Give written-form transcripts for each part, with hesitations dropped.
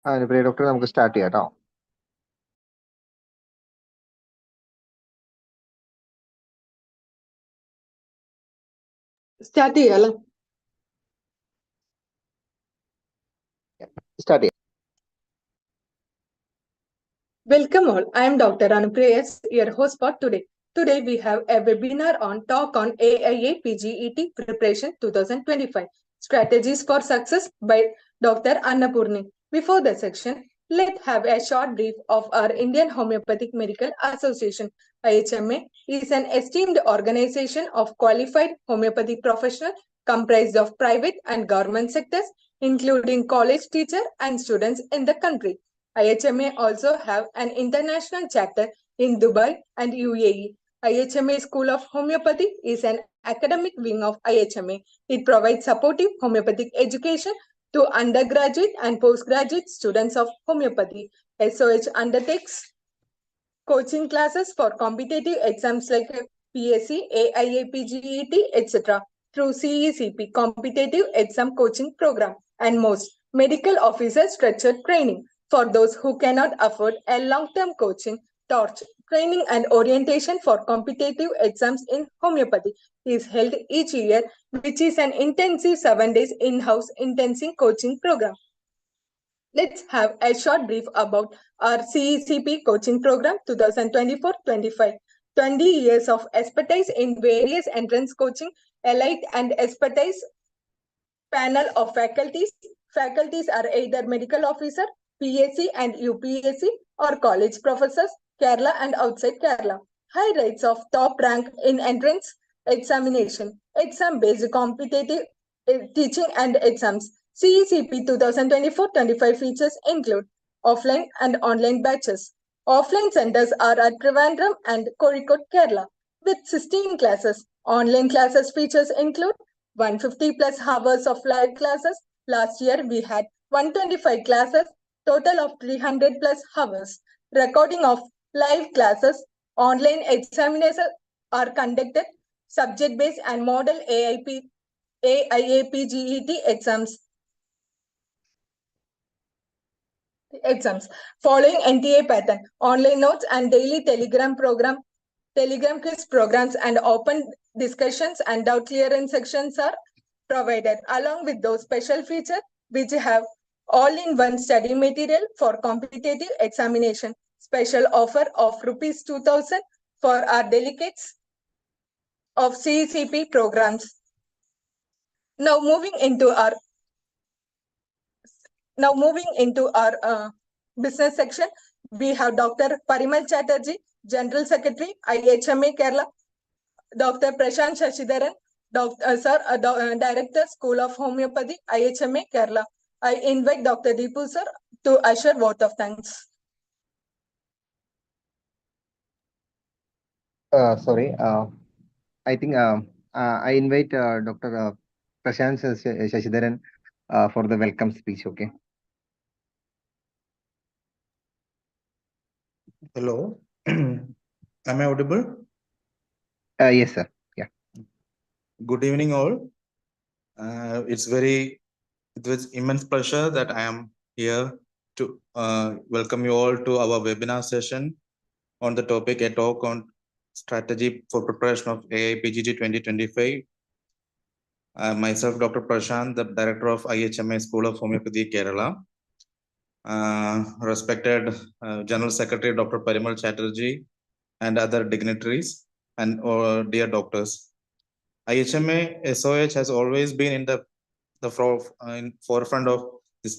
പ്രിയ doctor നമുക്ക് start ചെയ്യാം കേട്ടോ. സ്റ്റാർട്ട് ചെയ്യാലോ. സ്റ്റാർട്ട് ചെയ്യാം. Welcome all. I am Dr. Annapoorani-Air, your host for today. Today we have a webinar on talk on Aiapget preparation 2025 strategies for success by Dr. Annapoorani. Before the section, let's have a short brief of our Indian Homeopathic Medical Association. IHMA is an esteemed organization of qualified homeopathic professionals comprised of private and government sectors, including college teachers and students in the country. IHMA also have an international chapter in Dubai and UAE. IHMA School of Homeopathy is an academic wing of IHMA. It provides supportive homeopathic education to undergraduate and postgraduate students of homeopathy. SOH undertakes coaching classes for competitive exams like PSC, AIAPGET, etc. through CECP, competitive exam coaching program, and most medical officer structured training. For those who cannot afford a long-term coaching, torch training and orientation for competitive exams in homeopathy is held each year, which is an intensive 7 days in-house intensive coaching program. Let's have a short brief about our CECP coaching program 2024-25. 20 years of expertise in various entrance coaching, elite and expertise panel of faculties. Faculties are either medical officer, PSC and UPSC, or college professors, Kerala and outside Kerala. High rates of top rank in entrance examination, exam-based competitive teaching and exams. CECP 2024-25 features include offline and online batches. Offline centers are at Trivandrum and Kozhikode, Kerala, with 16 classes. Online classes features include 150 plus hours of live classes. Last year, we had 125 classes, total of 300 plus hours. Recording of live classes, online examinations are conducted, subject-based and model AIAPGET exams. Following NTA pattern, online notes and daily telegram quiz programs and open discussions and doubt clearance sections are provided, along with those special features which have all-in-one study material for competitive examination. Special offer of rupees 2,000 for our delegates of CECP programs. Now moving into our business section, we have Dr. Parimal Chatterjee, General Secretary, IHMA Kerala, Dr. Prashant Shashidharan, Director, School of Homeopathy, IHMA Kerala. I invite Dr. Deepu sir to usher vote of thanks. Sorry, I think I invite Dr. Prashant Shashidharan for the welcome speech. Okay. Hello, am I audible? Yes, sir. Yeah. Good evening, all. It's with immense pleasure that I am here to welcome you all to our webinar session on the topic, a talk on strategy for preparation of AIPGT 2025. Myself, Dr. Prashant, the Director of IHMA School of Homeopathy, Kerala. Respected General Secretary Dr. Parimal Chatterjee and other dignitaries and dear doctors. IHMA SOH has always been in the forefront of this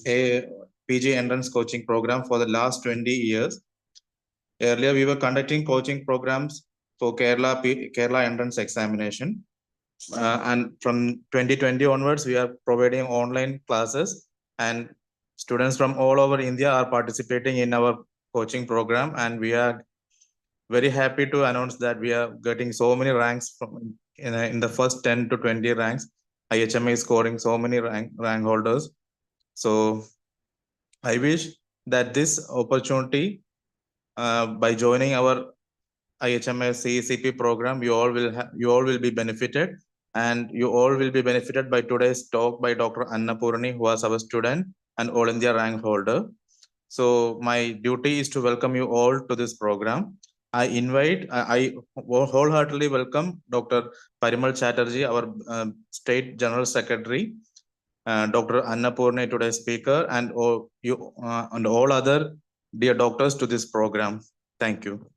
PG entrance coaching program for the last 20 years. Earlier, we were conducting coaching programs for Kerala entrance examination. And from 2020 onwards, we are providing online classes, and students from all over India are participating in our coaching program. And we are very happy to announce that we are getting so many ranks from in the first 10 to 20 ranks. IHMA is scoring so many rank holders. So I wish that this opportunity, by joining our IHMA CECP program, you all will be benefited, and you all will be benefited by today's talk by Dr. Annapoorani, who was our student and All India rank holder. So my duty is to welcome you all to this program. I wholeheartedly welcome Dr. Parimal Chatterjee, our State General Secretary, Dr. Annapoorani, today's speaker, and all other dear doctors to this program. Thank you.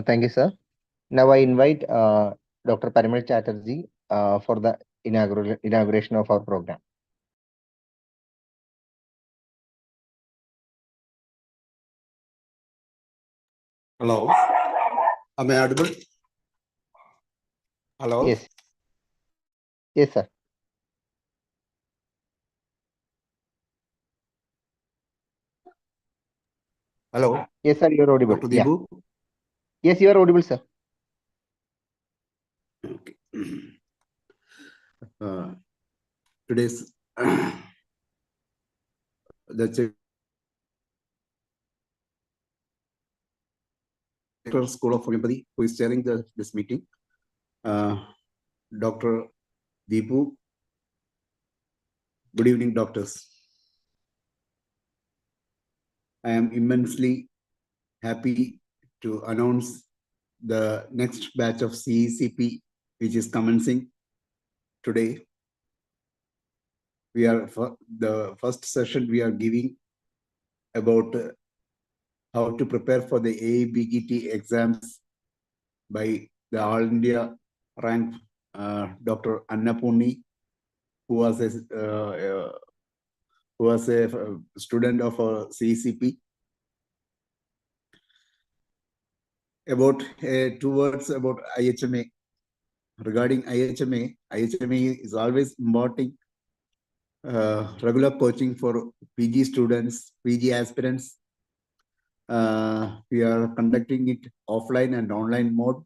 Thank you, sir. Now I invite Dr. Parimal Chatterjee for the inauguration of our program. Hello. Am I audible? Hello. Yes. Yes, sir. Hello. Yes, sir. You're audible. Dr. Yeah. Deepu. Yes, you are audible, sir. Okay. Today's the School of Homeopathy, who is chairing this meeting, Dr. Deepu. Good evening, doctors. I am immensely happy to announce the next batch of CECP, which is commencing today. We are for the first session we are giving about how to prepare for the Aiapget exams by the All India rank Dr. Annapoorani, who was a student of CECP. About 2 words about IHMA. Regarding IHMA is always imparting regular coaching for PG students, PG aspirants. We are conducting it offline and online mode.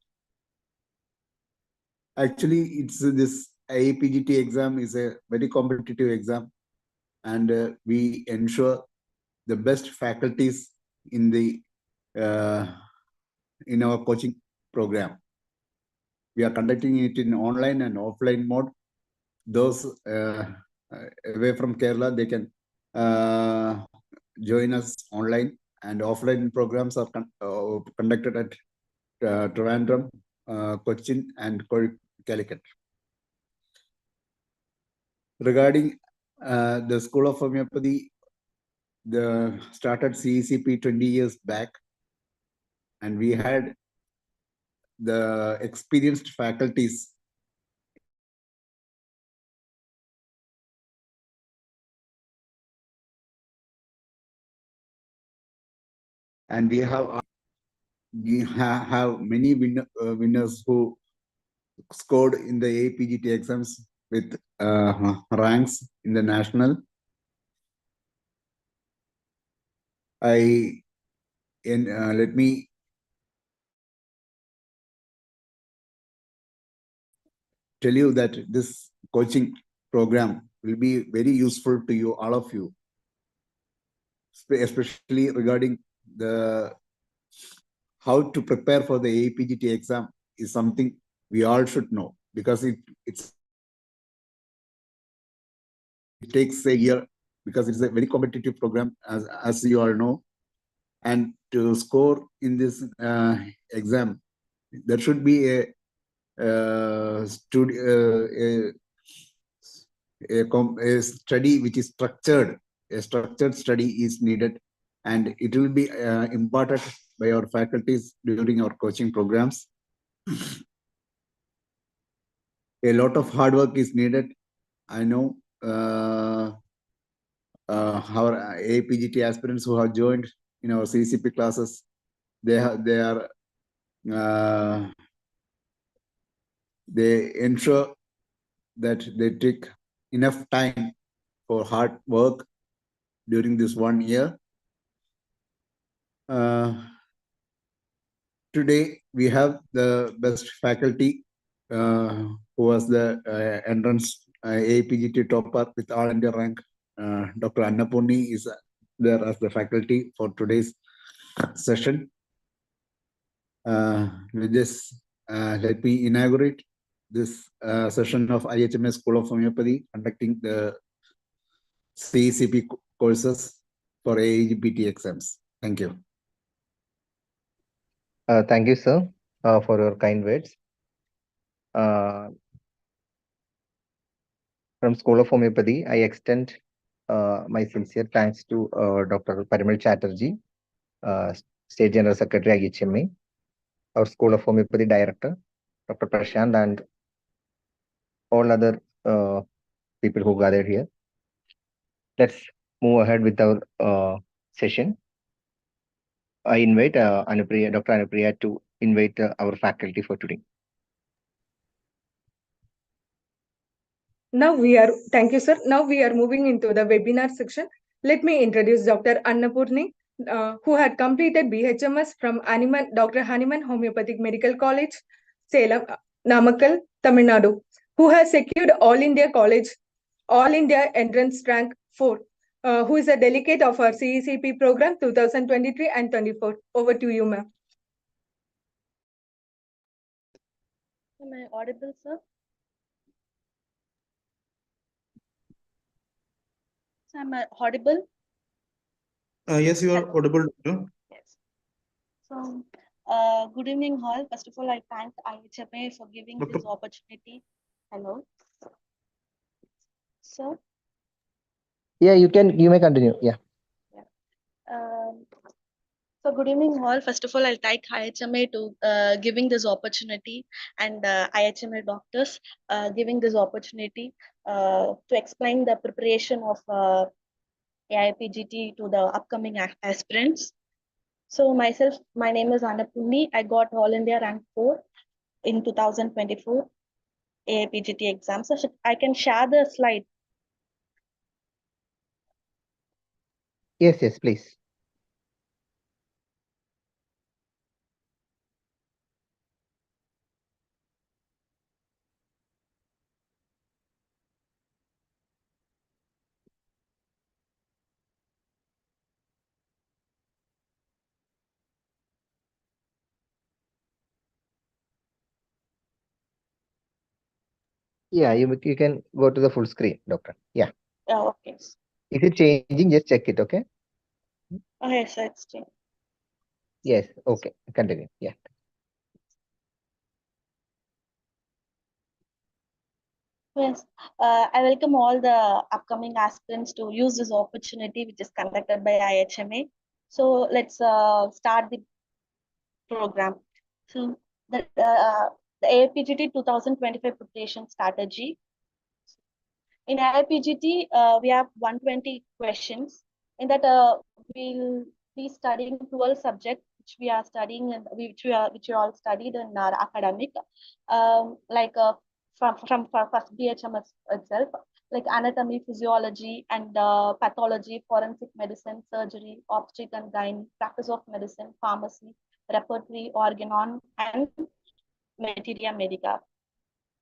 Actually, it's this Aiapget exam is a very competitive exam, and we ensure the best faculties in the in our coaching program. We are conducting it in online and offline mode. Those away from Kerala, they can join us online, and offline programs are conducted at Trivandrum, Cochin, and Calicut. Regarding the School of Homeopathy, the started CECP 20 years back, and we had the experienced faculties and we have many winners who scored in the Aiapget exams with ranks in the national. Let me tell you that this coaching program will be very useful to you, all of you, especially regarding the how to prepare for the Aiapget exam is something we all should know, because it takes a year, because it's a very competitive program, as you all know. And to score in this exam, there should be a study which is structured. A structured study is needed, and it will be imparted by our faculties during our coaching programs. A lot of hard work is needed. I know our Aiapget aspirants who have joined in our CCP classes, they ensure that they take enough time for hard work during this 1 year. Today we have the best faculty who was the entrance Aiapget topper with All India rank. Dr. Annapoorani is there as the faculty for today's session. With this, let me inaugurate this session of IHMS School of Homeopathy, conducting the CECP courses for AAPT exams. Thank you. Thank you, sir, for your kind words. From School of Homeopathy, I extend my sincere thanks to Dr. Parimal Chatterjee, State General Secretary IHMA, our School of Homeopathy Director, Dr. Prashant, and all other people who gathered here. Let's move ahead with our session. I invite Anupriya, Dr. Anupriya to invite our faculty for today. Thank you, sir. Now we are moving into the webinar section. Let me introduce Dr. Annapoorani, who had completed BHMS from Dr. Hanuman Homeopathic Medical College, Salem, Namakkal, Tamil Nadu, who has secured All India Entrance Rank 4, who is a delegate of our CECP program 2023 and 24. Over to you, ma'am. Am I audible, sir? So am I audible? Yes, you are audible, doctor. Yes. So, good evening, all. First of all, I thank IHMA for giving this opportunity. Hello, sir. Yeah, you may continue. Yeah. So good evening, all. First of all, I'll thank IHMA to giving this opportunity, and IHMA doctors giving this opportunity to explain the preparation of AIPGT to the upcoming aspirants. So myself, my name is Annapoorani. I got All India Rank 4 in 2024 AIPGT exam. So I can share the slide. Yes, please. Yeah, you can go to the full screen, doctor. Yeah. Okay. If it's changing, just check it, okay? Okay, so it's changed. Yes, okay. Continue. Yeah. Yes, I welcome all the upcoming aspirants to use this opportunity which is conducted by IHMA. So let's start the program. So the AIPGT 2025 preparation strategy. In AIPGT, we have 120 questions. In that, we'll be studying 12 subjects which we are studying and which we all studied in our academic, like from first BHMS itself, like anatomy, physiology, and pathology, forensic medicine, surgery, obstetric and gynae, practice of medicine, pharmacy, repertory, organon, and materia medica.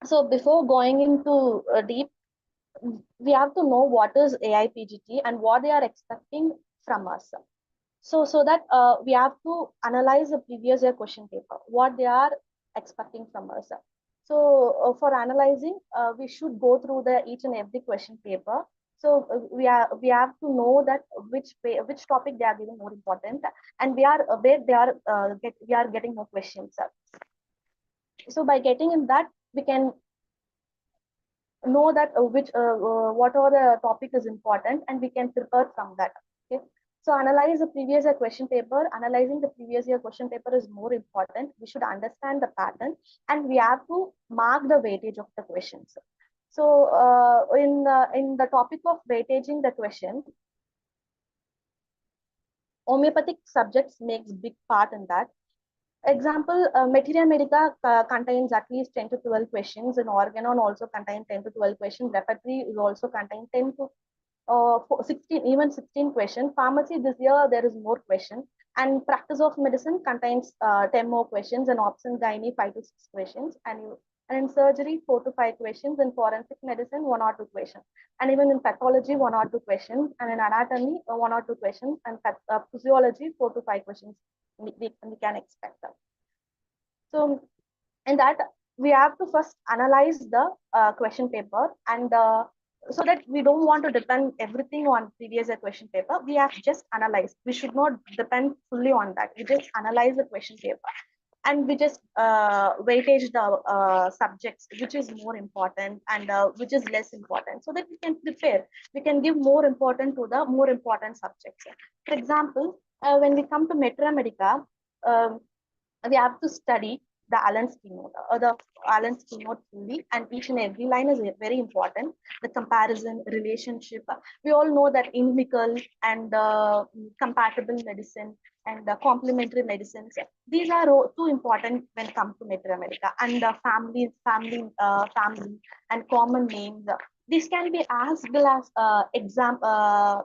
So before going into deep, we have to know what is AIPGT and what they are expecting from us. So that we have to analyze the previous year question paper, what they are expecting from us. So for analyzing, we should go through each and every question paper. So we have to know that which topic they are giving more important, and where we are getting more questions. So by getting in that, we can know that what are the topic is important, and we can prepare from that. Okay, so analyze the previous year question paper. Analyzing the previous year question paper is more important. We should understand the pattern, and we have to mark the weightage of the questions. So in the topic of weightaging the question, homeopathic subjects makes big part in that. Example, materia medica contains at least 10 to 12 questions, and organon also contains 10 to 12 questions. Repertory is also contain 10 to 16, even 16 questions. Pharmacy this year there is more question, and practice of medicine contains 10 more questions, and option gynae 5 to 6 questions, and in surgery 4 to 5 questions, in forensic medicine 1 or 2 questions, and even in pathology 1 or 2 questions, and in anatomy 1 or 2 questions, and physiology 4 to 5 questions we can expect them. So in that, we have to first analyze the question paper and so that we don't want to depend everything on previous year question paper. We have just analyzed. We should not depend fully on that. We just analyze the question paper and we just weightage the subjects which is more important and which is less important, so that we can prepare. We can give more important to the more important subjects. For example, when we come to Metro America, um, we have to study the Allen's keynote or the Allen's keynote fully, and each and every line is very important. The comparison, relationship. We all know that inimical and compatible medicine and complementary medicines. These are too important when it comes to Metro America, and family, and common names. These can be as well as exam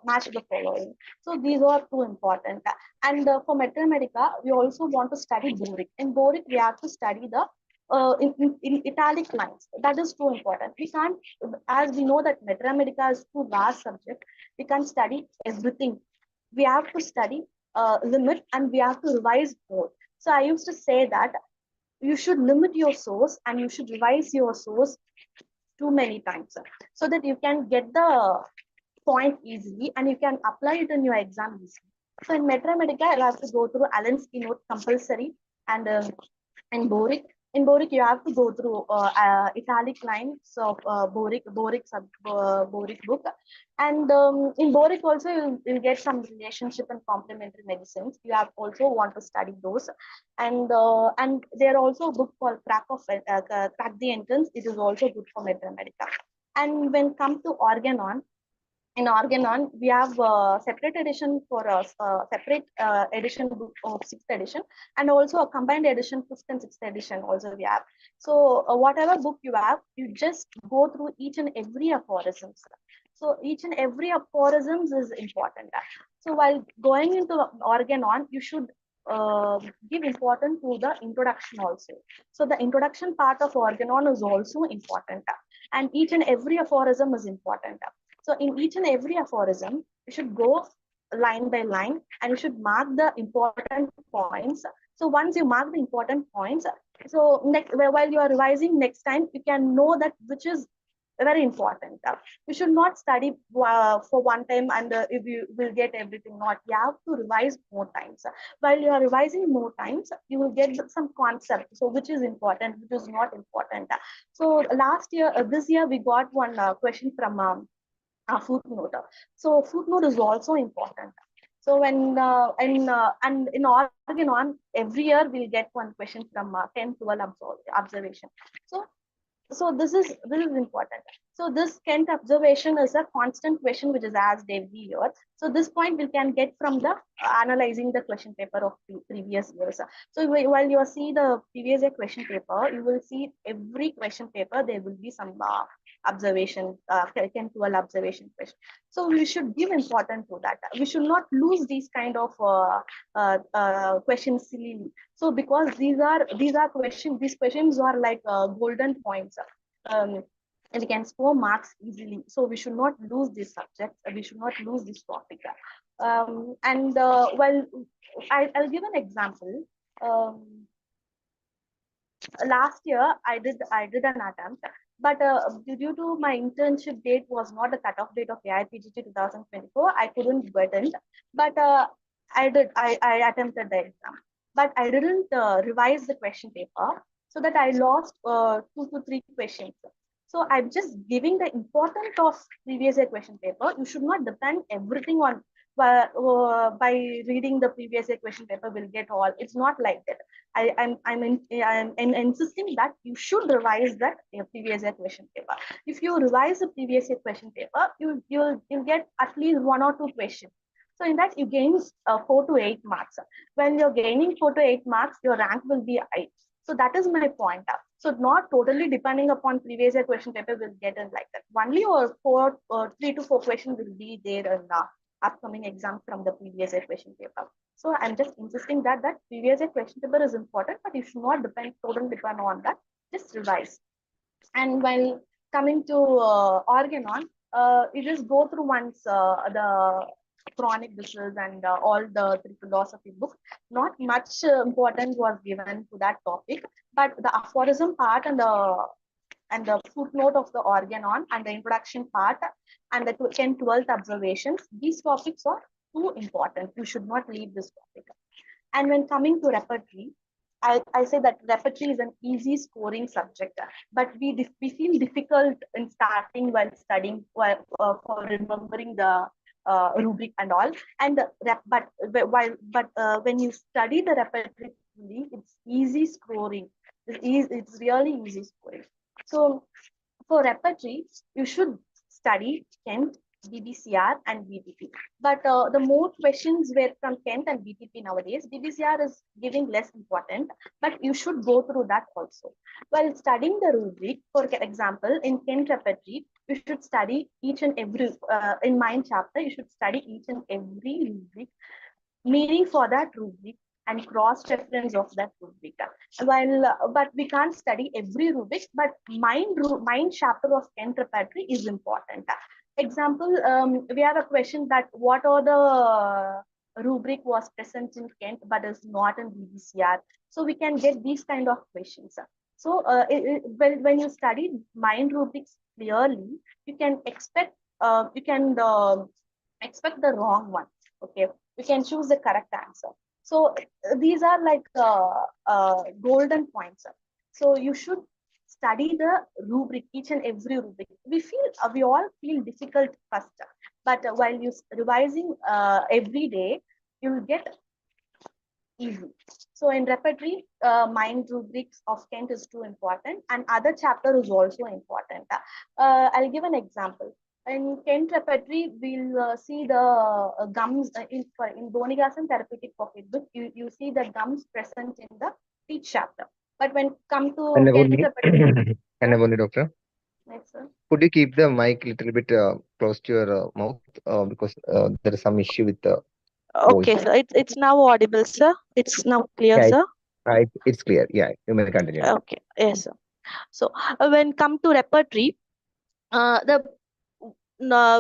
match the following. So these are too important. And for Metro America, we also want to study Boric. In Boric, we have to study the in italic lines. That is too important. We can't, as we know that Metro America is too vast subject, we can't study everything. We have to study limit, and we have to revise more. So I used to say that you should limit your source and you should revise your source too many times, so that you can get the point easily and you can apply it in your exam easily. So in Metro America, you have to go through Allen's keynote compulsory, and in Boric. In Boric, you have to go through italic lines of Boric book. And in Boric also, you'll get some relationship and complementary medicines. You have also want to study those. And there are also a book called Crack the Entrance. It is also good for Metro America. And when come to Organon, in Organon, we have a separate edition for a separate edition book of 6th edition, and also a combined edition 5th and 6th edition also we have. So whatever book you have, you just go through each and every aphorisms. So each and every aphorisms is important. So while going into Organon, you should give importance to the introduction also. So the introduction part of Organon is also important, and each and every aphorism is important. So in each and every aphorism, you should go line by line and you should mark the important points. So once you mark the important points, so next, while you are revising next time, you can know that which is very important. You should not study for one time and if you will get everything. Not, you have to revise more times. While you are revising more times, you will get some concept. So which is important, which is not important. So last year, this year we got one question from a footnote. So footnote is also important. So when and in Organon, every year we'll get one question from 10, 12 observation. So this is important. So this Kent observation is a constant question which is asked every year. So this point we can get from the analyzing the question paper of previous years. So while you see the previous year question paper, you will see every question paper there will be some observation, 10, 12 observation question. So we should give importance to that. We should not lose these kind of questions silly. So because these questions are like golden points. And we can score marks easily. So we should not lose this subject. We should not lose this topic. Well, I'll give an example. Last year I did an attempt, but due to my internship date was not the cutoff date of Aiapget 2024, I couldn't get it. But I attempted the exam, but I didn't revise the question paper, so that I lost 2 to 3 questions. So I'm just giving the importance of previous year question paper. You should not depend everything on by reading the previous year question paper will get all. It's not like that. I'm insisting that you should revise that previous year question paper. If you revise the previous year question paper, you'll get at least 1 or 2 questions. So in that you gain 4 to 8 marks. When you're gaining 4 to 8 marks, your rank will be high. So that is my point. So not totally depending upon previous year question paper will get in like that. Only or 3 to 4 questions will be there in the upcoming exam from the previous year question paper. So I'm just insisting that previous year question paper is important, but you should not totally depend on that. Just revise. And while coming to Organon, you just go through once the chronic disease and all the 3 philosophy books. Not much importance was given to that topic, but the aphorism part and the and the footnote of the organ on, and the introduction part, and the 10 12th observations. These topics are too important. You should not leave this topic. And when coming to repertory, I say that repertory is an easy scoring subject, but we feel difficult in starting while studying for remembering the rubric and all. And when you study the repertory, it's easy scoring. It's really easy scoring. So for repertory, you should study Kent, BBCR, and BTP. But the more questions were from Kent and BTP nowadays. BBCR is giving less important, but you should go through that also. While studying the rubric, for example, in Kent repertory, you should study each and every, in mind chapter, you should study each and every rubric, meaning for that rubric, and cross reference of that rubric. But we can't study every rubric, but mind chapter of Kent repertory is important. Example, we have a question that what are the rubric was present in Kent but is not in BBCR. So we can get these kind of questions. So when you study mind rubrics clearly, you can expect expect the wrong one. Okay, you can choose the correct answer. So these are like golden points. So you should study the rubric, each and every rubric. We all feel difficult first, but while you revising every day, you will get easy. So in repertory, mind rubrics of Kent is too important, and other chapter is also important. I'll give an example. In Kent repertory, we'll see the gums in Bonigasan therapeutic pocketbook. You see the gums present in the teeth chapter. But when come to Kent repertory, Annapoorani, doctor. yes, sir. Could you keep the mic a little bit close to your mouth because there is some issue with the Okay, voice. sir. It's now audible, sir. It's now clear, Yeah, sir. it's clear. Yeah, you may continue. Okay, yes, sir. So when come to repertory,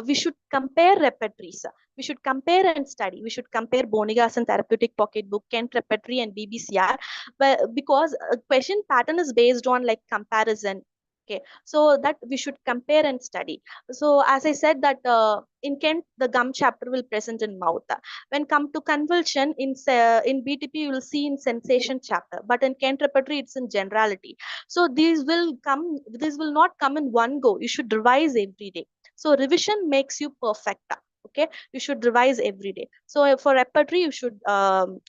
we should compare repertories. We should compare and study. We should compare Bonigasan therapeutic pocketbook, Kent repertory, and BBCR, but because question pattern is based on like comparison. Okay, so that we should compare and study. So as I said that in Kent the gum chapter will present in mouth. When come to convulsion in BTP you will see in sensation chapter, but in Kent repertory it's in generality. So these will come. This will not come in one go. You should revise every day. So revision makes you perfect. Okay, you should revise every day. So for repertory, you should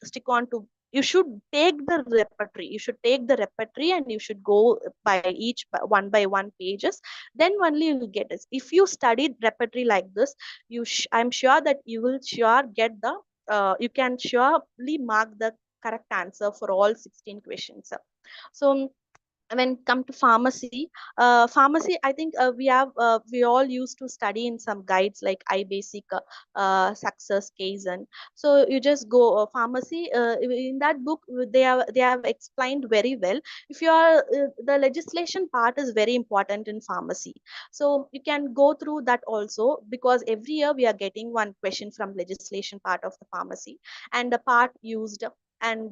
stick on to. You should take the repertory. You should take the repertory and you should go by each one by one pages. Then only you will get this. If you studied repertory like this, I'm sure that you will sure get the. You can surely mark the correct answer for all 16 questions. So when come to pharmacy, I think we all used to study in some guides like iBasic, success case, and so you just go pharmacy in that book. They have explained very well. If you are the legislation part is very important in pharmacy, so you can go through that also, because every year we are getting one question from legislation part of the pharmacy, and the part used, and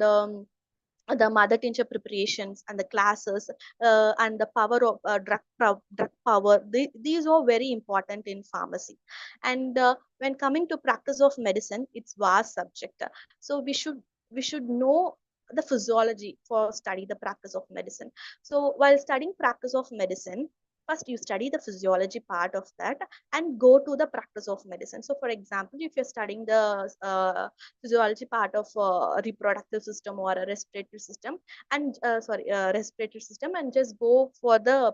the mother tincture preparations and the classes, and the power of drug power. These are very important in pharmacy. And when coming to practice of medicine, it's vast subject. So we should know the physiology for study the practice of medicine. So while studying practice of medicine, first you study the physiology part of that and go to the practice of medicine. So for example, if you're studying the physiology part of reproductive system or a respiratory system, and respiratory system, and just go for the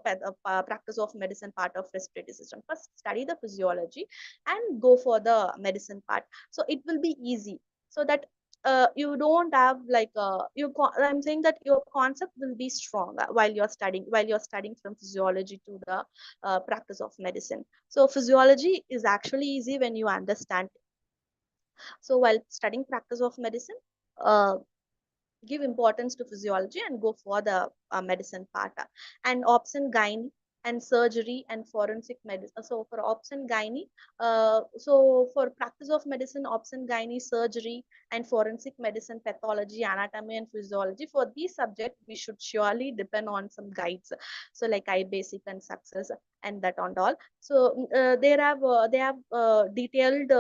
practice of medicine part of respiratory system. First study the physiology and go for the medicine part, so it will be easy. So that you don't have like I'm saying that your concept will be strong while you're studying from physiology to the practice of medicine. So physiology is actually easy when you understand. So while studying practice of medicine, uh, give importance to physiology and go for the medicine part. And option gyne and surgery and forensic medicine. So for ops and gynae, so for practice of medicine, ops and gynae, surgery and forensic medicine, pathology, anatomy and physiology, for these subjects we should surely depend on some guides, so like iBasic and Success and that and all. So they have detailed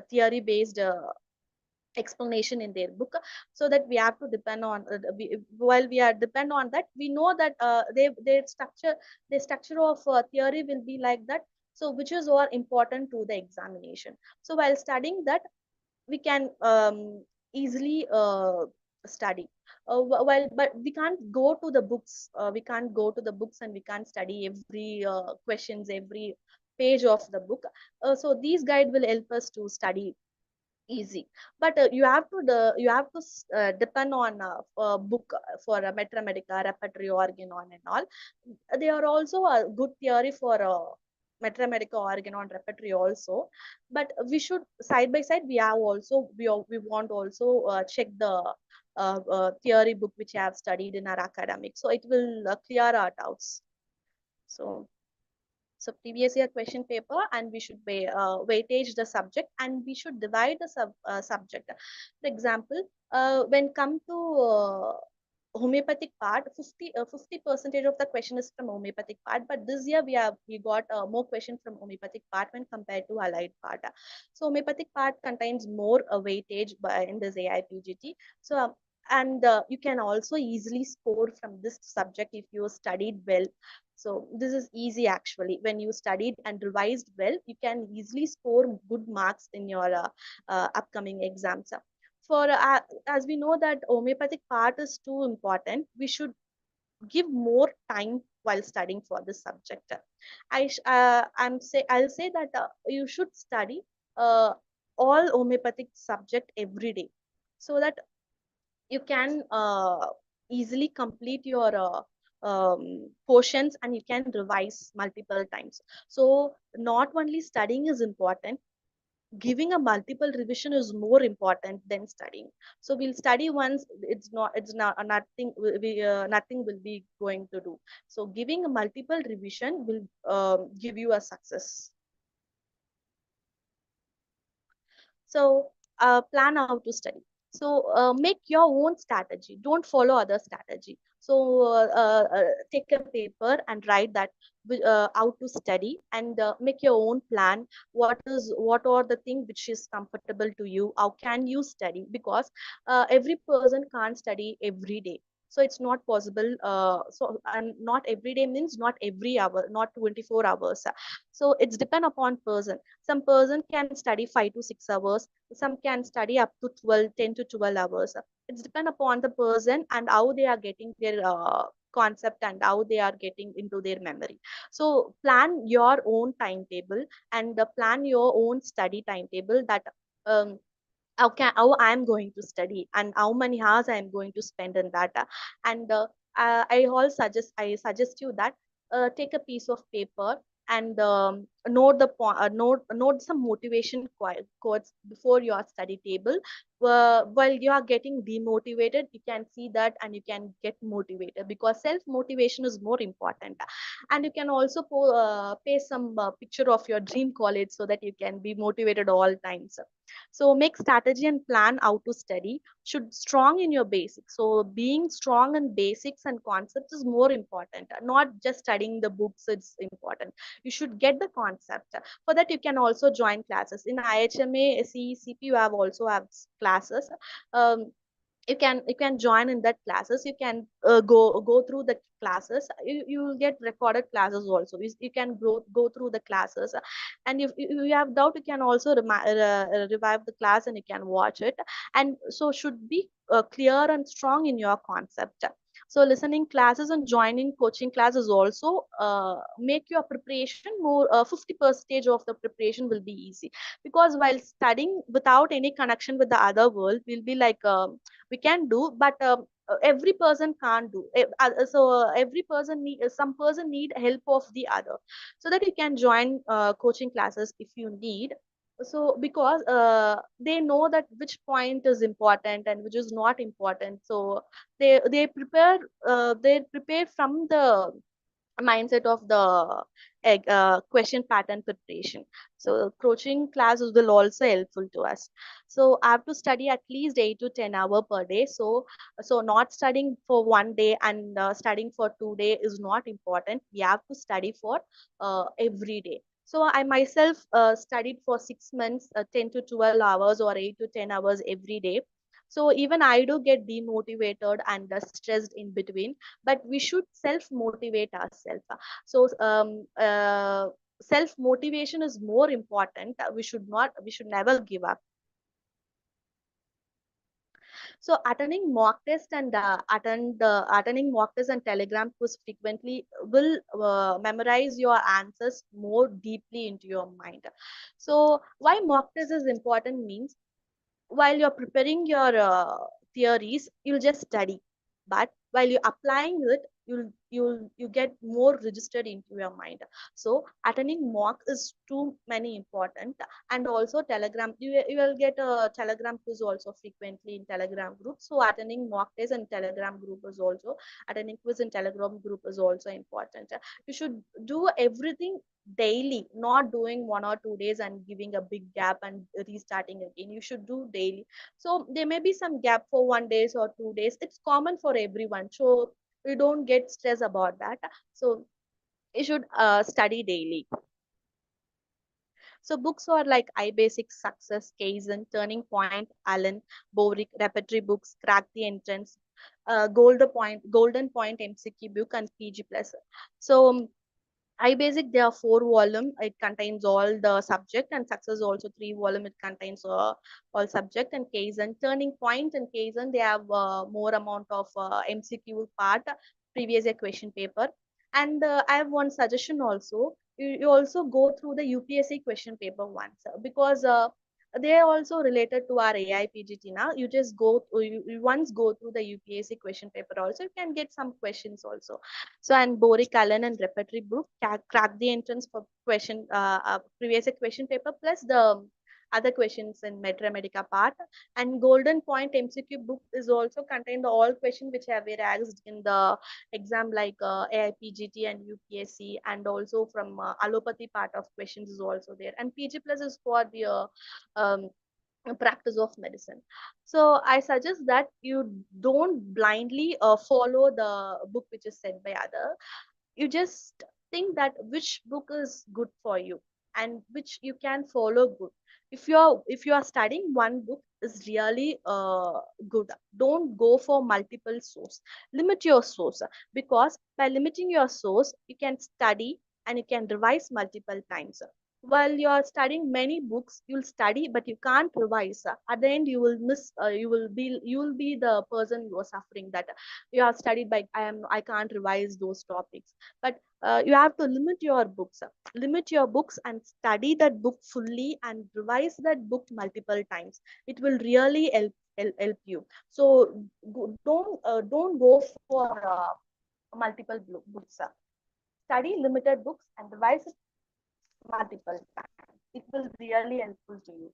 theory based explanation in their book, so that we have to depend on while we are depend on that, we know that their structure of theory will be like that, so which is all important to the examination. So while studying that, we can easily study while, but we can't go to the books, and we can't study every questions, every page of the book. So these guide will help us to study easy, but you have to depend on a book for a Metra Medica, repertory, organon and all. They are also a good theory for Metra Medica, organon, repertory also, but we should side by side, we have also we want also check the theory book which I have studied in our academic, so it will clear our doubts. So previous year question paper, and we should weightage the subject, and we should divide the subject. For example, when come to homeopathic part, 50% of the question is from homeopathic part, but this year we got more question from homeopathic part when compared to allied part. So homeopathic part contains more weightage in this AIPGT. So and you can also easily score from this subject if you studied well. So this is easy actually. When you studied and revised well, you can easily score good marks in your upcoming exams. For as we know that homeopathic part is too important, we should give more time while studying for this subject. I'll say that you should study all homeopathic subject every day, so that you can easily complete your portions, and you can revise multiple times. So not only studying is important, giving a multiple revision is more important than studying. So we'll study once, it's not nothing, nothing will be going to do. So giving a multiple revision will give you a success. So plan how to study. So make your own strategy. Don't follow other strategy. So take a paper and write that how to study, and make your own plan. What are the things which is comfortable to you? How can you study? Because every person can't study every day. So it's not possible. And not every day means not every hour, not 24 hours. So it's depend upon person. Some person can study 5 to 6 hours, some can study up to 10 to 12 hours. It's depend upon the person and how they are getting their concept and how they are getting into their memory. So plan your own timetable, and plan your own study timetable, that um, how I'm going to study and how many hours I'm going to spend in that. And I suggest you that take a piece of paper and note some motivation quotes before your study table. While you are getting demotivated, you can see that and you can get motivated, because self motivation is more important. And you can also paste some picture of your dream college, so that you can be motivated all times. So make strategy and plan how to study. Should strong in your basics. So being strong in basics and concepts is more important. Not just studying the books, it's important. You should get the concept. For that, you can also join classes. In IHMA, Cecp, you have also have classes. Um, you can join in that classes. You can go through the classes. You will get recorded classes also. You can go through the classes, and if you have doubt, you can also revive the class and you can watch it. And so should be clear and strong in your concept. So listening classes and joining coaching classes also make your preparation more. 50% of the preparation will be easy, because while studying without any connection with the other world, will be like we can do, but every person can't do. Every person need, some person need help of the other, so that you can join coaching classes if you need. So because they know that which point is important and which is not important, so they prepare from the mindset of the question pattern preparation. So coaching classes will also helpful to us. So I have to study at least 8 to 10 hours per day. So not studying for one day and studying for 2 days is not important. We have to study for every day. So I myself studied for 6 months, 10 to 12 hours or 8 to 10 hours every day. So even I do get demotivated and stressed in between, but we should self motivate ourselves. So self motivation is more important. We should never give up. So attending mock test and telegram quiz frequently will memorize your answers more deeply into your mind. So why mock test is important means, while you're preparing your theories, you'll just study, but while you're applying it, you get more registered into your mind. So attending mock is too many important. And also telegram, you will get a telegram quiz also frequently in telegram group. So attending mock test and telegram group is also, attending quiz in telegram group is also important. You should do everything daily, not doing 1 or 2 days and giving a big gap and restarting again. You should do daily. So there may be some gap for 1 day or 2 days. It's common for everyone. So we don't get stressed about that. So you should study daily. So books are like iBasic, Success, Kaizen, Turning Point, Allen, Boric, Repertory books, Crack the Entrance, Golden Point MCQ book, and PG Plus. So iBasic, there are 4 volume. It contains all the subject, and Success also 3 volume. It contains all subject. And Kaizen, Turning Point and Kaizen, they have more amount of MCQ part, previous year question paper. And I have one suggestion also. You also go through the UPSC question paper once, because they are also related to our AIPGT now. You just you once go through the UPSC question paper also. You can get some questions also. So and Boric, Allen and Repertory book, crack the entrance for previous year question paper plus the other questions in Metra Medica part. And Golden Point MCQ book is also contained all questions which have been asked in the exam, like AIPGT and UPSC, and also from allopathy part of questions is also there. And PG Plus is for the um, practice of medicine. So I suggest that you don't blindly follow the book which is said by other. You just think that which book is good for you and which you can follow good. If you are studying one book is really good, don't go for multiple source. Limit your source, because by limiting your source you can study and you can revise multiple times. While you are studying many books, you'll study but you can't revise. At the end you will miss, you will be the person who are suffering, that you have studied but I can't revise those topics. But you have to limit your books and study that book fully and revise that book multiple times. It will really help you. So don't go for multiple books. Study limited books and revise it multiple times. It will really helpful to you.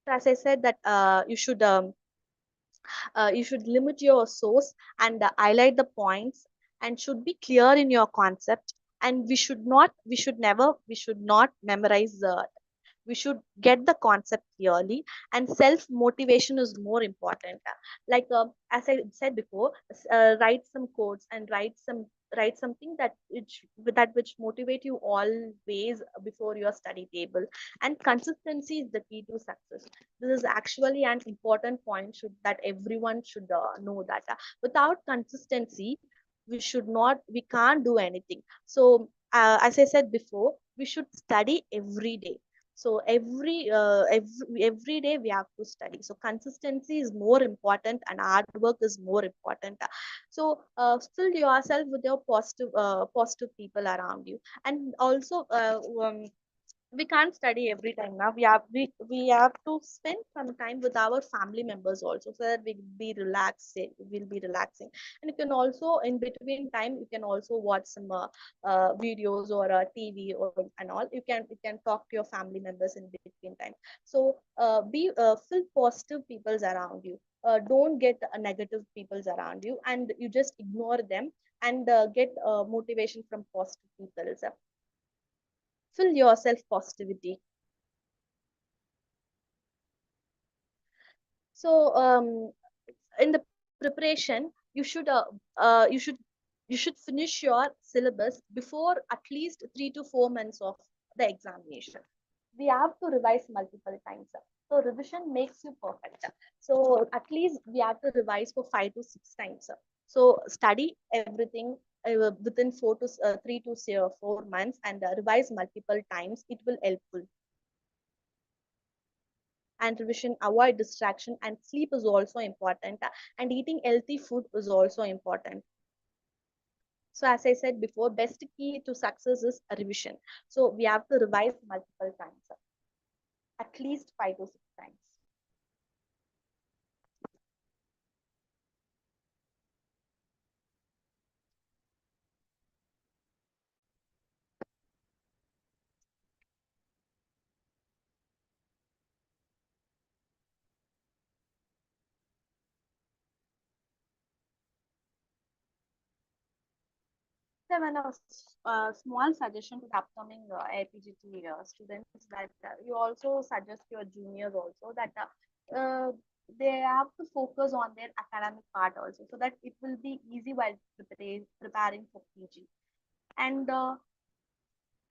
So as I said that you should limit your source and highlight the points and should be clear in your concept. And we should not memorize we should get the concept clearly. And self motivation is more important. Like as I said before, write some quotes and write something which motivate you always before your study table. And consistency is the key to success. This is actually an important point that everyone should know, that without consistency we can't do anything. So as I said before, we should study every day. So every day we have to study. So consistency is more important and hard work is more important. So fill yourself with your positive people around you. And also we can't study every time. Now we have to spend some time with our family members also, so that we'll be relaxing. And you can also, in between time, you can also watch some videos or TV or and all. You can talk to your family members in between time. So be fill positive peoples around you. don't get negative peoples around you, and you just ignore them and get motivation from positive people. So fill yourself positivity. So in the preparation, you should finish your syllabus before at least 3 to 4 months of the examination. We have to revise multiple times. So revision makes you perfect. So at least we have to revise for 5 to 6 times. So study everything within 3 to 4 months and revise multiple times. It will helpful. And revision, avoid distraction, and sleep is also important, and eating healthy food is also important. So as I said before, best key to success is a revision. So we have to revise multiple times, at least 5 to 6 times. So when a small suggestion to the upcoming APGT students, that you also suggest your juniors also that they have to focus on their academic part also, so that it will be easy while preparing for PG. And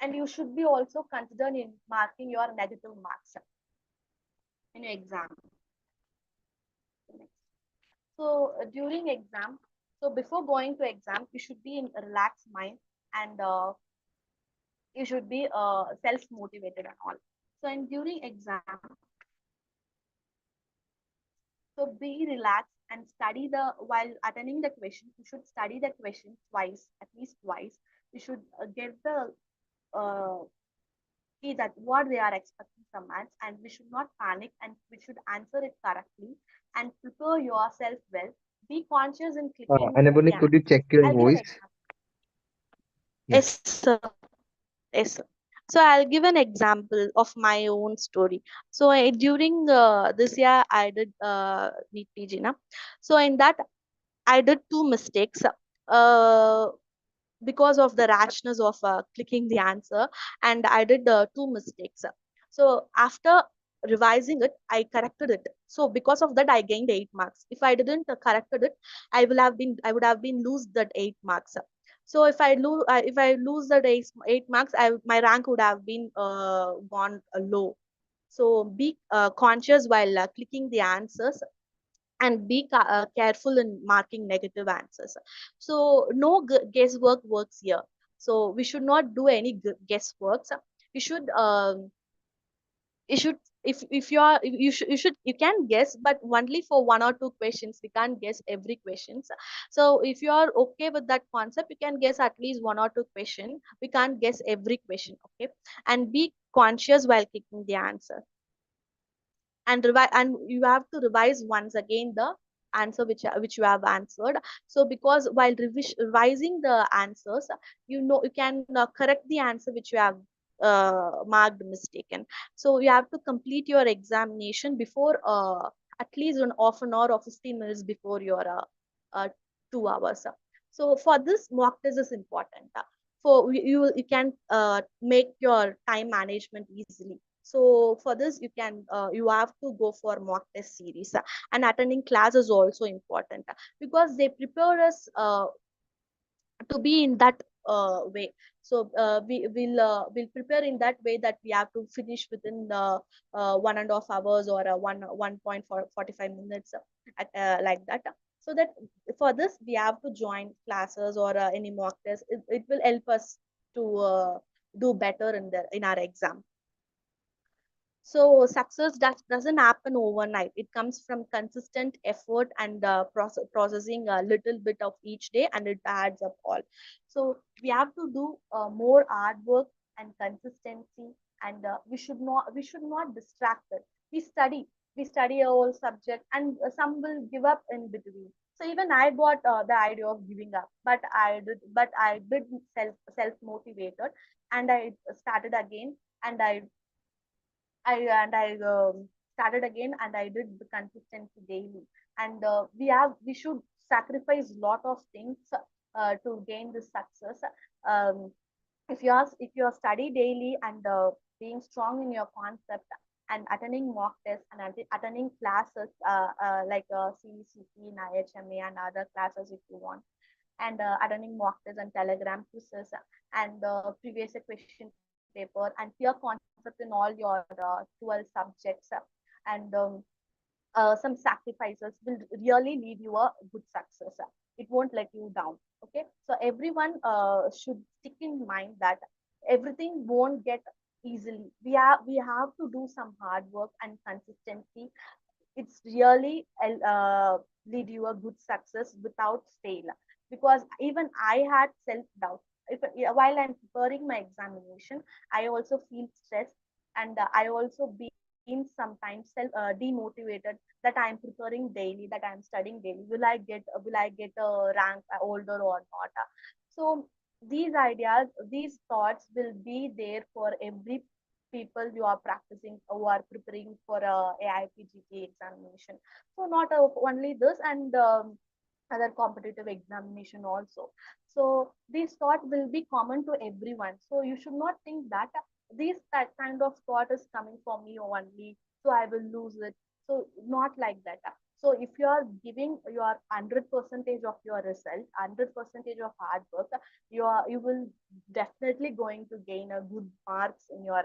and you should be also considered in marking your negative marks in your exam. So during exam, so before going to exam, you should be in a relaxed mind, and you should be self motivated and all. So and during exam, so be relaxed and study the while attending the question. You should study the question twice, at least twice. You should get the see that what they are expecting from us, and we should not panic, and we should answer it correctly and prepare yourself well. Be conscious in clicking Annapoorani, the could you answer. check your I'll give an voice? example. Yeah. Yes, sir. Yes, sir. So I'll give an example of my own story. So during this year, I did NEET PG, na? So in that, I did two mistakes. Uh, because of the rashness of clicking the answer, and I did two mistakes. So after revising it, I corrected it. So because of that, I gained 8 marks. If I didn't corrected it, I would have been lose that 8 marks. So if I lose that 8 marks, my rank would have been gone low. So be conscious while clicking the answers, and be careful in marking negative answers. So no guesswork works here. So we should not do any guesswork. We should you should if you are you should you can guess, but only for one or two questions. We can't guess every questions. So if you are okay with that concept, you can guess at least one or two question. We can't guess every question, okay? And be conscious while clicking the answer, and revise, and you have to revise once again the answer which you have answered. So because while revising the answers, you can correct the answer which you have marked mistaken. So you have to complete your examination before at least an half an hour or 15 minutes before your uh, 2 hours. So for this, mock test is important. For you can make your time management easily. So for this, you have to go for mock test series, and attending class is also important, because they prepare us to be in that way. So we'll prepare in that way, that we have to finish within the 1.5 hours, or 1.45 minutes, like that. So that for this, we have to join classes or any mock test. It will help us to do better in our exam. So success doesn't happen overnight. It comes from consistent effort and processing a little bit of each day, and it adds up all. So we have to do more hard work and consistency, and we should not distract it. We study a whole subject, and some will give up in between. So even I got the idea of giving up, but I did self motivated, and I started again, and I started again, and I did the consistency daily. and we should sacrifice lot of things to gain this success. Um, if you are study daily and being strong in your concept and attending mock tests and attending classes like CECP and IHMA and other classes if you want, and attending mock tests and telegram quizzes and previous year question paper and clear concept in all your 12 subjects and some sacrifices will really lead you a good success. It won't let you down. Okay, so everyone should stick in mind that everything won't get easily. We have to do some hard work and consistency. It's really lead you a good success without fail, because even I had self doubt. If while I'm preparing my examination, I also feel stressed, and I also been sometimes self demotivated that I'm preparing daily, that I'm studying daily. Will I get a rank older or not? So these ideas, these thoughts will be there for every people you are practicing who are preparing for a AIPGT examination. So not only this, and other competitive examination also. So this thought will be common to everyone. So you should not think that that kind of thought is coming for me only, so I will lose it. So not like that. So if you are giving your 100% of your result, 100% of hard work, you will definitely going to gain a good marks in your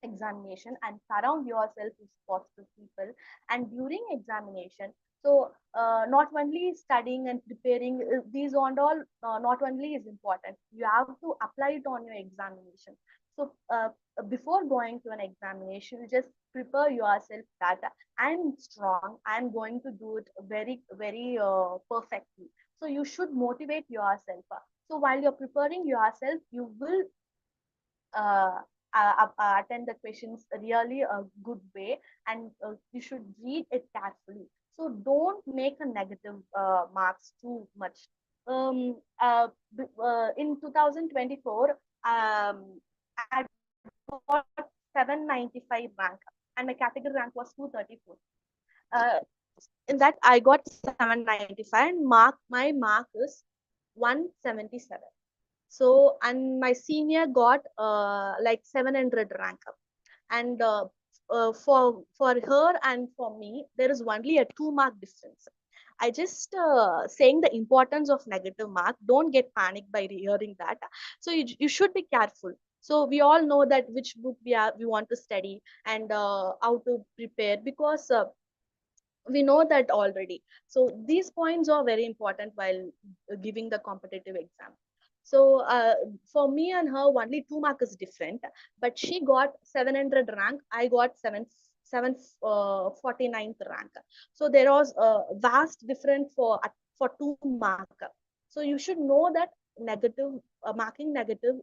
examination, and surround yourself with positive people. And during examination, so not only studying and preparing, these and all not only is important, you have to apply it on your examination. So before going to an examination, you just prepare yourself that I'm strong, I'm going to do it very very perfectly. So you should motivate yourself. So while you're preparing yourself, you will uh, attend the questions really a good way, and you should read it carefully. So don't make a negative marks too much. In 2024, I got 795 rank, and my category rank was 234. uh, in that I got 795, and my mark is 177. So, and my senior got like 700 rank up. And for her and for me, there is only a 2 mark difference. I just saying the importance of negative mark. Don't get panicked by hearing that. So you should be careful. So we all know that which book we want to study, and how to prepare, because we know that already. So these points are very important while giving the competitive exam. So for me and her, only 2 mark is different, but she got 700 rank, I got 749th rank. So there was a vast difference for 2 mark. So you should know that negative marking negative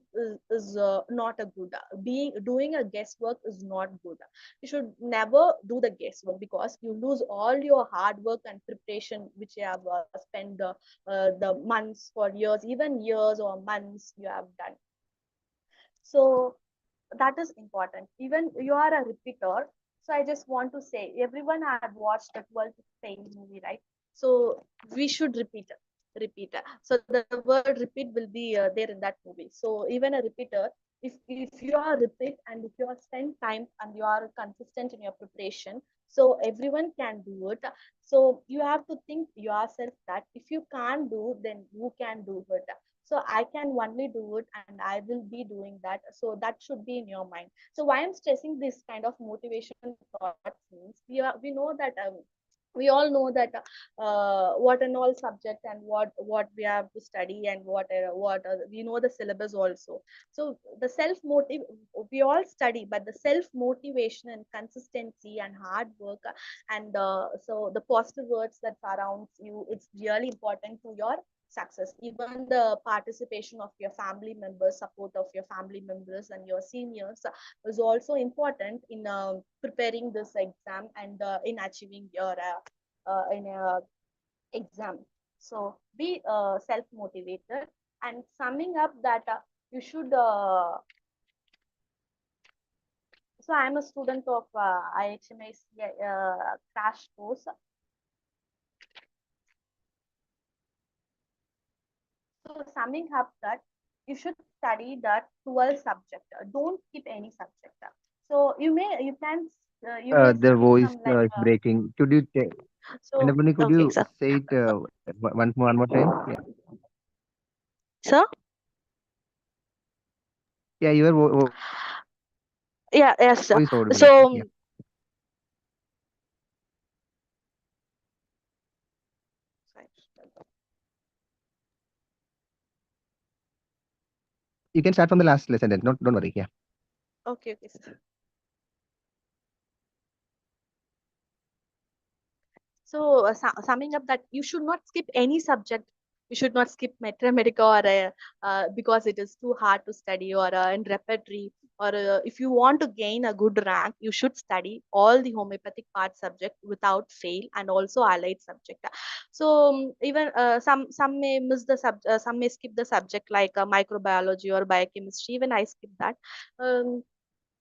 is not a good, being doing a guesswork is not good. You should never do the guesswork, because you lose all your hard work and preparation which you have spent the months for years, even years or months you have done. So that is important. Even you are a repeater, so I just want to say, everyone had watched the 12th fail movie, right? So we should repeat. So the word repeat will be there in that movie. So even a repeater, if you are repeat, and if you are spend time and you are consistent in your preparation, so everyone can do it. So you have to think yourself that if you can't do, then you can do it. So I can only do it, and I will be doing that. So that should be in your mind. So why I'm stressing this kind of motivation thoughts means, we know that we all know that what and all subject, and what we have to study, and we know the syllabus also. So the self motive, we all study, but the self motivation and consistency and hard work, and so the positive words that surrounds you, it's really important to your success. Even the participation of your family members, support of your family members and your seniors is also important in preparing this exam, and in achieving your in a exam. So be self motivated. And summing up that you should so I'm a student of IHMI's crash course. So summing up that you should study that 12 subject. Don't skip any subject. So you can you may The skip voice some like is breaking. Could you so Annapoorani, could okay, you sir. say it one more time? Yeah. Sir? Yeah, your Yeah, yes, sir. voice audible. So Yeah. You can start from the last sentence. Don't worry. Yeah. okay, sir. So, summing up that you should not skip any subject. You should not skip mathematics or because it is too hard to study or in repertory. Or if you want to gain a good rank, you should study all the homeopathic part subject without fail and also allied subject. So even some may miss the some may skip the subject like microbiology or biochemistry. Even I skip that.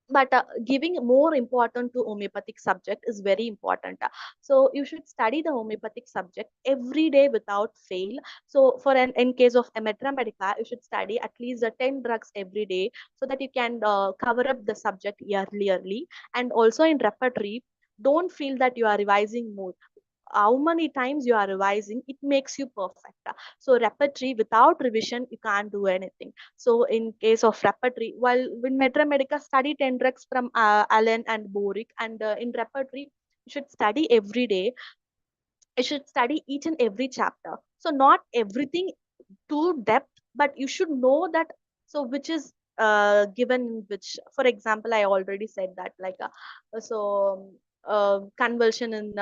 But giving more important to homeopathic subject is very important. So you should study the homeopathic subject every day without fail. So for an in case of emetra medica, you should study at least 10 drugs every day so that you can cover up the subject yearly. And also in repertory, don't feel that you are revising more. How many times you are revising, it makes you perfect. So repertory without revision, you can't do anything. So in case of repertory, while in Metra Medica, study 10 drugs from Allen and Boric, and in repertory, you should study every day. You should study each and every chapter. So not everything to depth, but you should know that. So which is given in which, for example, I already said that like so conversion in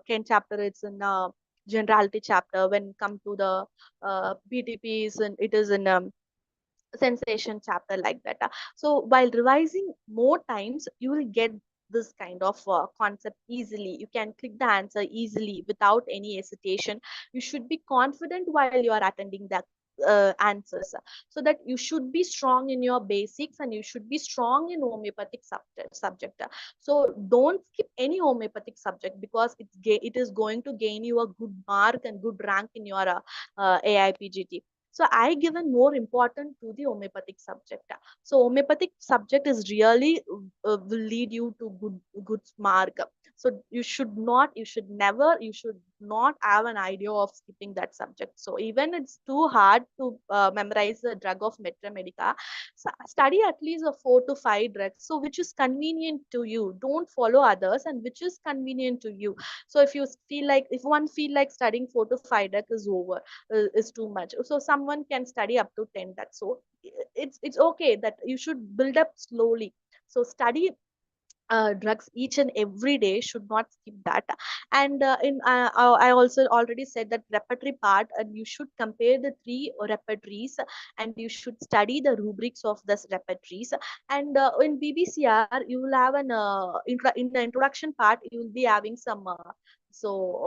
Ken chapter, it's in generality chapter. When come to the BTPs, and it is in sensation chapter, like that. So while revising more times, you will get this kind of concept easily. You can click the answer easily without any hesitation. You should be confident while you are attending the answers, so that you should be strong in your basics and you should be strong in homeopathic subject. So don't skip any homeopathic subject, because it is going to gain you a good mark and good rank in your AIPGT. So I given more important to the homeopathic subject. So homeopathic subject is really will lead you to good mark. So you should never, you should not have an idea of skipping that subject. So even it's too hard to memorize the drug of Metra Medica, so study at least a 4 to 5 drugs. So which is convenient to you. Don't follow others, and which is convenient to you. So if one feel like studying 4 to 5 drugs is over, is too much, so someone can study up to 10 that. So it's okay that you should build up slowly. So study drugs each and every day, should not skip that. And in I also already said that repertory part, and you should compare the 3 repertories, and you should study the rubrics of this repertories. And in BBCR, you will have in the introduction part, you will be having some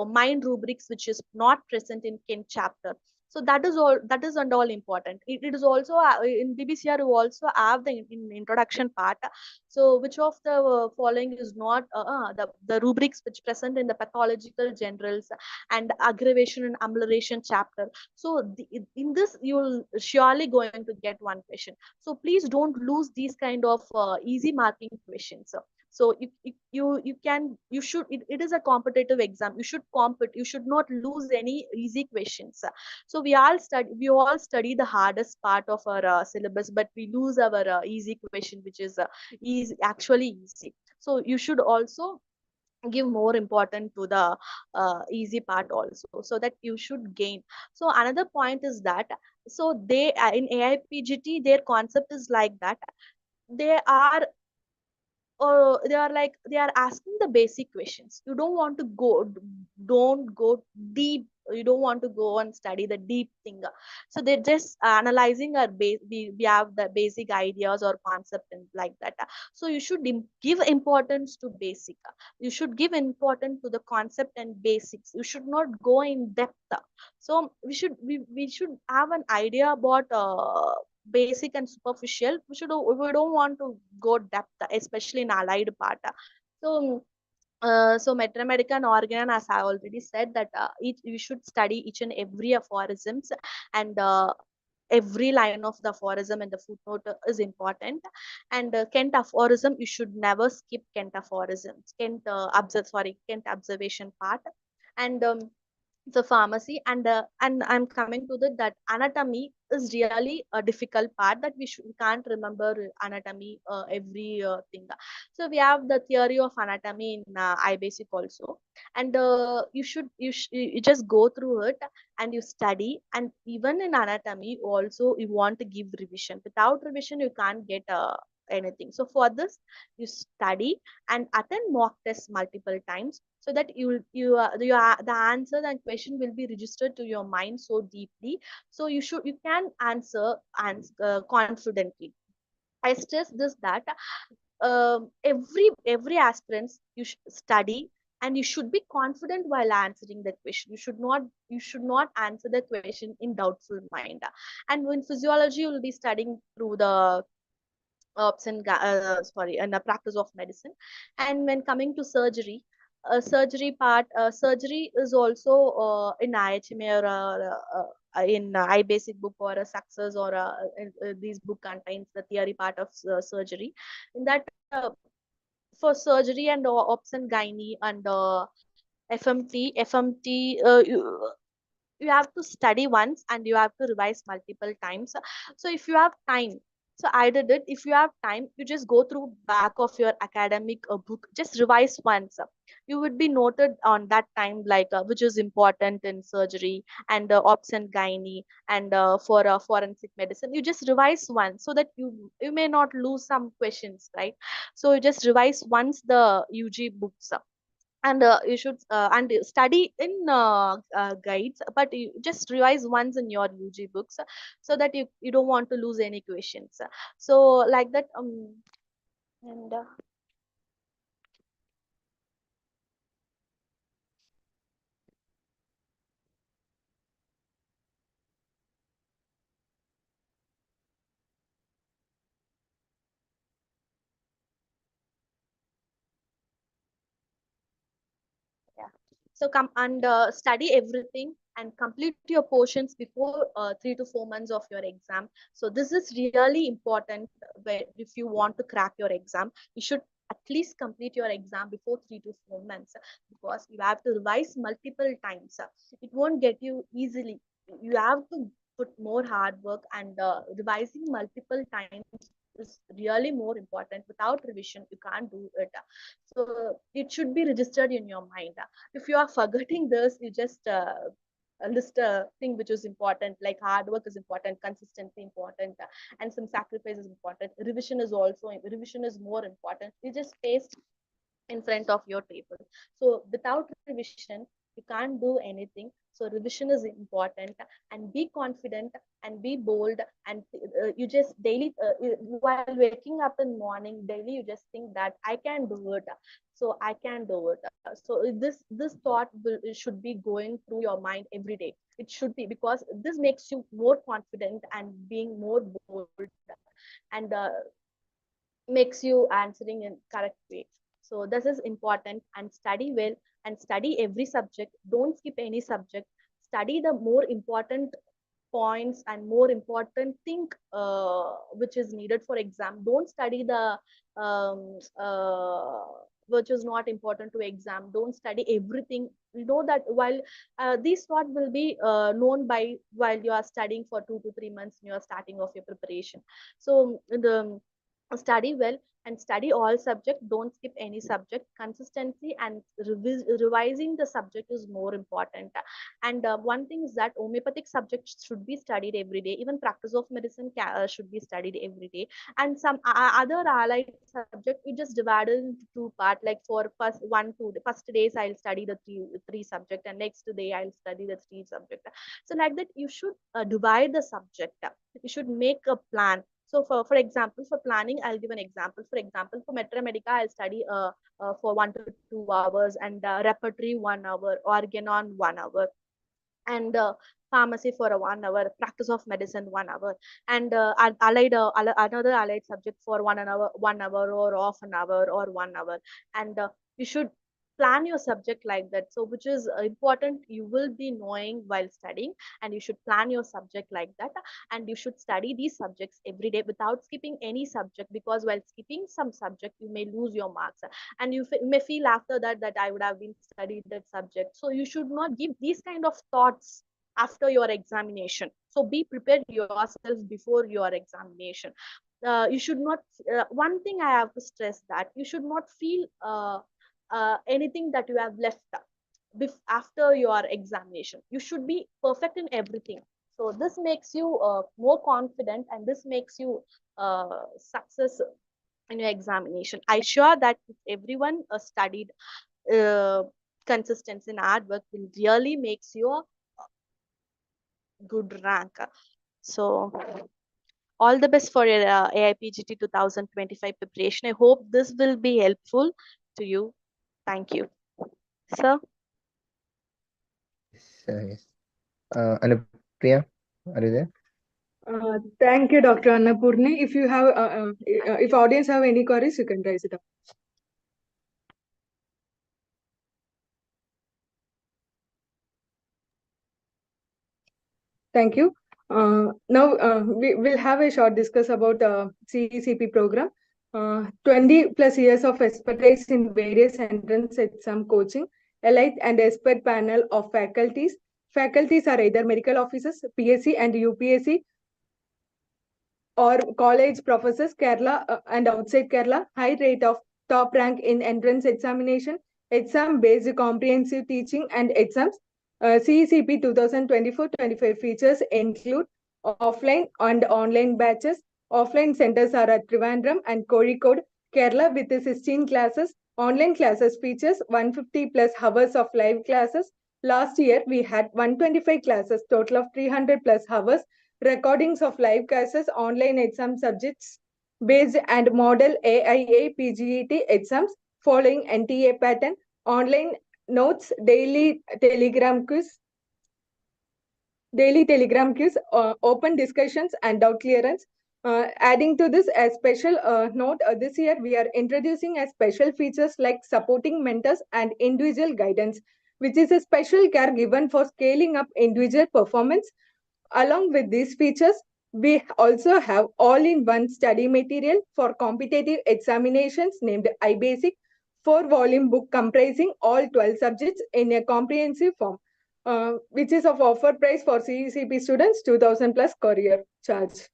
mind rubrics which is not present in Ken chapter. So that is and all important. It is also in BBCR, you also have the in introduction part. So which of the following is not the rubrics which present in the pathological generals and aggravation and amelioration chapter. So in this, you'll surely going to get one question. So please don't lose these kind of easy marking questions. So you should, it is a competitive exam. You should compete. You should not lose any easy questions. So we all study the hardest part of our syllabus, but we lose our easy question, which is actually easy. So you should also give more important to the easy part also, so that you should gain. So another point is that, so they in AIPGT, their concept is like that. They are they are like, they are asking the basic questions. You don't go deep. You don't want to go and study the deep thing. So they're just analyzing our base. We have the basic ideas or concept and like that. So you should give importance to basic. You should give importance to the concept and basics. You should not go in depth. So we should have an idea about basic and superficial. We don't want to go depth, especially in allied part. So so Metamedica and Organ, as I already said, that each you should study each and every aphorisms, and every line of the aphorism and the footnote is important. And Kent aphorism, you should never skip Kent aphorisms, Kent observation part. And the pharmacy, and I'm coming to that anatomy is really a difficult part, that we can't remember anatomy every thing. So we have the theory of anatomy in IBasic also, and you just go through it and you study. And even in anatomy also you want to give revision. Without revision you can't get anything. So for this you study and attend mock tests multiple times, so that the answer and question will be registered to your mind so deeply, so you can answer confidently. I stress this, that every aspirants you should study, and you should be confident while answering the question. You should not answer the question in doubtful mind. And in physiology you will be studying through the and the practice of medicine. And when coming to surgery, surgery is also in IHMA or in iBasic book or a success, or this book contains the theory part of surgery. In that, for surgery and ops and gynae and FMT, you have to study once and you have to revise multiple times. So if you have time, so I did it. If you have time, you just go through back of your academic book, just revise once. You would be noted on that time, like which is important in surgery and ops and gynae, and for forensic medicine. You just revise once, so that you may not lose some questions, right? So you just revise once the UG books, and you should and study in guides, but you just revise once in your UG books, so that you don't want to lose any questions. So like that, and yeah. So come and study everything and complete your portions before 3 to 4 months of your exam. So this is really important. Where if you want to crack your exam, you should at least complete your exam before 3 to 4 months, because you have to revise multiple times. It won't get you easily. You have to put more hard work, and revising multiple times is really more important. Without revision, you can't do it. So it should be registered in your mind. If you are forgetting this, you just list a thing which is important, like hard work is important, consistency important, and some sacrifice is important. Revision is more important. You just paste in front of your table. So without revision, you can't do anything. So revision is important, and be confident and be bold. And you just daily, while waking up in morning, daily you just think that I can do it. So I can do it. So this thought should be going through your mind every day. It should be, because this makes you more confident and being more bold, and makes you answering in correct way. So this is important, and study well and study every subject. Don't skip any subject. Study the more important points and more important thing which is needed for exam. Don't study the which is not important to exam. Don't study everything. You know that while this thought will be known by while you are studying for 2 to 3 months, and you are starting off your preparation. So the study well and study all subject. Don't skip any subject. Consistency and revising the subject is more important. And one thing is that homeopathic subjects should be studied every day. Even practice of medicine should be studied every day. And some other allied subject, you just divide it into two part. Like for first days I'll study the three subject, and next day I'll study the three subject. So like that you should divide the subject. You should make a plan. So for example, for planning, I'll give an example. For example, for Metra Medica, I'll study for 1 to 2 hours, and repertory 1 hour, organon 1 hour, and pharmacy for a 1 hour, practice of medicine 1 hour, and another allied subject for 1 hour, 1 hour or half an hour or 1 hour. And you should plan your subject like that. So which is important, you will be knowing while studying, and you should plan your subject like that. And you should study these subjects every day without skipping any subject, because while skipping some subject you may lose your marks, and you may feel after that that I would have been studied that subject. So you should not give these kind of thoughts after your examination. So be prepared yourself before your examination. You should not, one thing I have to stress, that you should not feel anything that you have left after your examination. You should be perfect in everything. So this makes you more confident, and this makes you success in your examination. I sure that if everyone studied uh, consistency and hard work will really makes you a good rank. So all the best for your AIPGT 2025 preparation. I hope this will be helpful to you. Thank you. Sir? Yes. Anupriya, are you there? Thank you, Dr. Annapurni. If you have, if audience have any queries, you can raise it up. Thank you. Now we will have a short discuss about CECP program. 20 plus years of expertise in various entrance exam coaching, elite and expert panel of faculties. Faculties are either medical officers, PSC and UPSC, or college professors, Kerala and outside Kerala. High rate of top rank in entrance examination, exam-based comprehensive teaching and exams. CECP 2024-25 features include offline and online batches. Offline centers are at Trivandrum and Kozhikode, Kerala, with 16 classes. Online classes features 150 plus hours of live classes. Last year, we had 125 classes, total of 300 plus hours. Recordings of live classes, online exam subjects based and model AIA PGET exams following NTA pattern, online notes, daily telegram quiz, open discussions and doubt clearance. Adding to this, a special note, this year we are introducing a special features like supporting mentors and individual guidance, which is a special care given for scaling up individual performance. Along with these features, we also have all-in-one study material for competitive examinations named iBasic, 4-volume book comprising all 12 subjects in a comprehensive form, which is of offer price for CECP students, 2000 plus courier charge.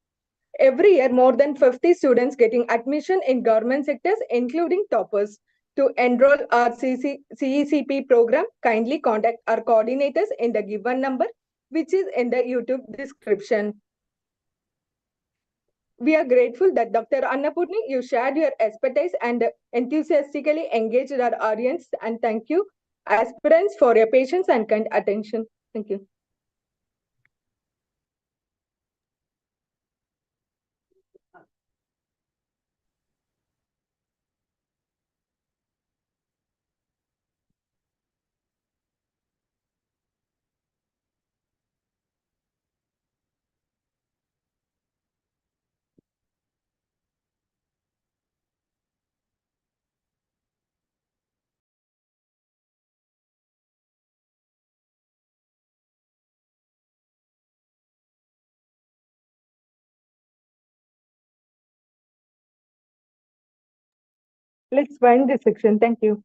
Every year, more than 50 students getting admission in government sectors, including toppers. To enroll our CECP program, kindly contact our coordinators in the given number, which is in the YouTube description. We are grateful that Dr. Annapurni, you shared your expertise and enthusiastically engaged our audience, and thank you, aspirants, for your patience and kind attention. Thank you. Let's wind this section. Thank you.